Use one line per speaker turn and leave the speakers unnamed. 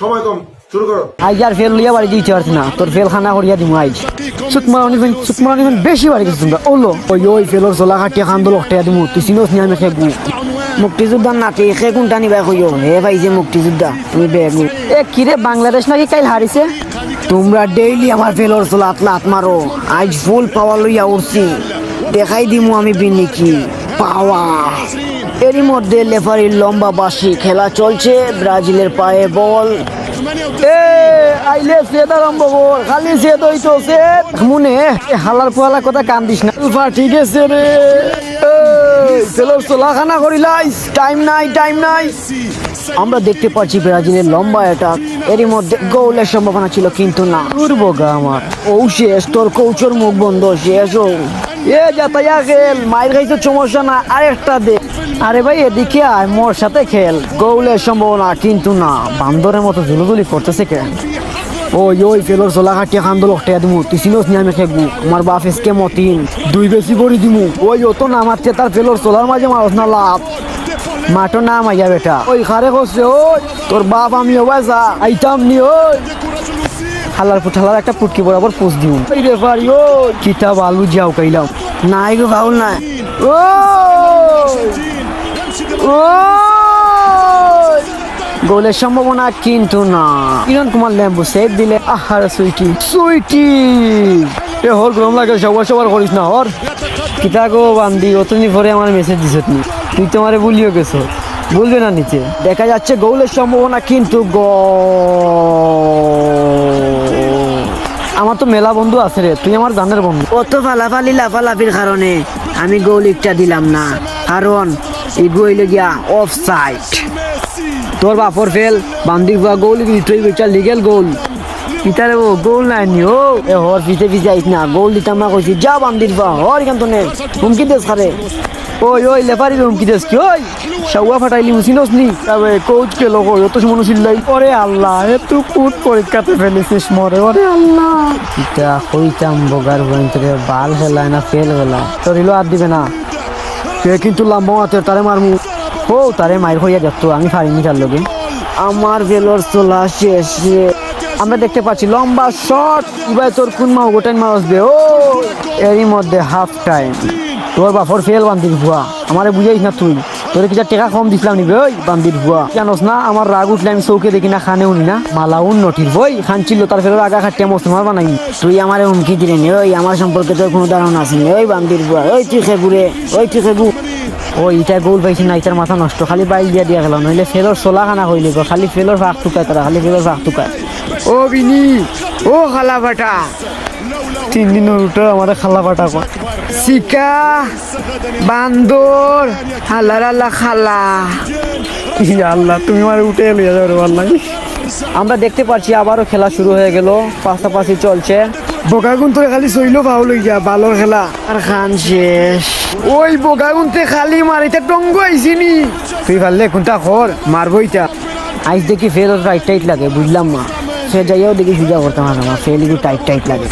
সময় কম, শুরু করো।
আজ আর ফেল লইয়া বাড়ি দিতে পারছি না, তোর ফেল খানা করিয়া দিমু আজ। সুতমারানি বেশি বাড়ি গেছিস তোমরা। ওলো ওই ফেলর চলা কাটিয়া খান্দল অকটাইয়া দিমু, তুই চিনোস নি আমি খেগু মুক্তিযোদ্ধার নাতি খে কোনটা নিবা কইও হে ভাই যে মুক্তিযোদ্ধা তুমি বেগু এ কিরে বাংলাদেশ নাকি কাইল হারিছে। তোমরা ডেইলি আমার ফেলর চলা লাত মারো, আজ ফুল পাওয়ার লইয়া উঠছি, দেখাই দিমু আমি বিনি কি পাওয়া। এরই মধ্যে লেফারির লম্বা বাঁশি, খেলা চলছে, ব্রাজিলের পায়ে বল। এ আইলে সেদ আরম্ভ কর, খালি সেদ হইতো সেদ মনে হালার পোহালা কথা কান দিস না। ঠিক আছে রে, চলো চলা খানা করিলাইস, টাইম নাই। আমরা দেখতে পাচ্ছি ব্রাজিলের লম্বা অ্যাটাক, এরই মধ্যে গোলের সম্ভাবনা ছিল কিন্তু না। দুর্ভোগা আমার ও শেষ, তোর কৌচর মুখ বন্ধ শেষ। ও এ যাতায়া খেল, মাইর খাইতে সমস্যা না, আরেকটা দে। আরে ভাই এদিকে আয়, মোর সাথে খেল, গোলের সম্ভাবনা কিন্তু না। বান্দরের মতো ঝুলুঝুলি করতেছে কেন? ওই ফেলর চলা কাটিয়া খান্দল অকটাইয়া দিমু, তুই চিনোস নি আমি খেগু আমার বাপ এসকে মতিন দুই বেশি করে দিমু। ওই অত নামাচ্ছে তার ফেলর চলার মাঝে মারস না লাভ মাটো নাম আইয়া বেটা। ওই খারে করছে ওই তোর বাপ আমি যা আইতাম নি। ওই হালার পুঠালার একটা পুটকি বরাবর পোষ দিউ। ওই রেফারি ওই কিতাব আলু যাও কাইলাম নাই গো ফাউল নাই। গোলের সম্ভাবনা কিন্তু না। কিরণ কুমার লেম্বু সেভ দিলে। আহার সুইটি এ হর গরম লাগে, সবার করিস না হর কিতা গো বান্দি। অতনি পরে আমার মেসেজ দিছ তুই তোমারে ভুলিও গেছো, বলবে না নিচে। দেখা যাচ্ছে গোলের সম্ভাবনা কিন্তু আমার তো মেলা বন্ধু আছে রে, তুই আমার জানের বন্ধু। অত ফালাফালি লাফালাফির কারণে আমি গোল একটা দিলাম না, কারণ এই গোল গিয়া অফ সাইড। তোর বাপর ফেল বান্দির গোল তুই বেটা লিগেল গোল ইতারে ও গোল নাই নি। ও এ হর পিছে আইস না, গোল দিতাম না কইছি যা বান্দির বা হর কেন তো নে হুমকি দেশ খারে। ওই লেফারি হুমকি দেশ কি ওই সাউয়া ফাটাইলি মুসিনস নি তবে কোচ কে লোক অত মনে চিল্লাই। ওরে আল্লাহ এ তুই কুট পরীক্ষাতে ফেলিছিস মরে। ওরে আল্লাহ ইটা কইতাম বগার ভয়ন থেকে বাল হেলায় না ফেল গেলা তোর ইলো আর দিবে না। সে কিন্তু লম্বা হাতের তারে মারমু। ও তারে মাইর হইয়া দেখতো আমি পারিনি তার লগে। আমার ভেলোর চলা শেষ। আমরা দেখতে পাচ্ছি লম্বা শট, এবার তোর কোন মা গোটাই মারসবে। ও এরই মধ্যে হাফ টাইম। তোর বাপর ফেল বান্দির ভুয়া, আমারে বুঝাইস না তুই, তোর কিছু টাকা কম দিছিলাম নিবে। ওই বান্দির ভুয়া জানোস না আমার রাগ উঠলে আমি চৌকে দেখি না খানে উনি না মালা উন্নতির বই খানছিল তার ফের আগা খাটিয়া মুসলমান বানাই। তুই আমারে হুমকি দিলে নি, ওই আমার সম্পর্কে তোর কোনো ধারণা আছে? ওই বান্দির ভুয়া, ওই তুই খেগুরে, ওই তুই খেগু। ওই ইটা গোল পাইছি না, ইটার মাথা নষ্ট, খালি বাইল দিয়া গেল, নইলে ফেলর চলা খানা হইলে খালি ফেলর ফাঁক টুকায় তারা, খালি ফেলর ফাঁক টুকায়। ও বিনি ও খালা বাটা 3 দিনের উঠে আমার খালা বাটা কর শিকা বান্দর আল্লাহ আল্লাহ খালা। আল্লাহ তুমি আমার উঠে এলো আল্লাহ। আমরা দেখতে পাচ্ছি আবারও খেলা শুরু হয়ে গেল, পাশাপাশি চলছে। বোকাগুন তো খালি শৈল পাও লইয়া ভালো খেলা আর খান শেষ। ওই বোকাগুনতে খালি মারিতে টঙ্গ আইসিনি, তুই পারলে কোনটা খর মারবইটা। আইস দেখি ফের রাইট টাইট লাগে বুঝলাম না, সে যাইয়াও দেখি সুজা করতাম না, আমার ফেল টাইট লাগে।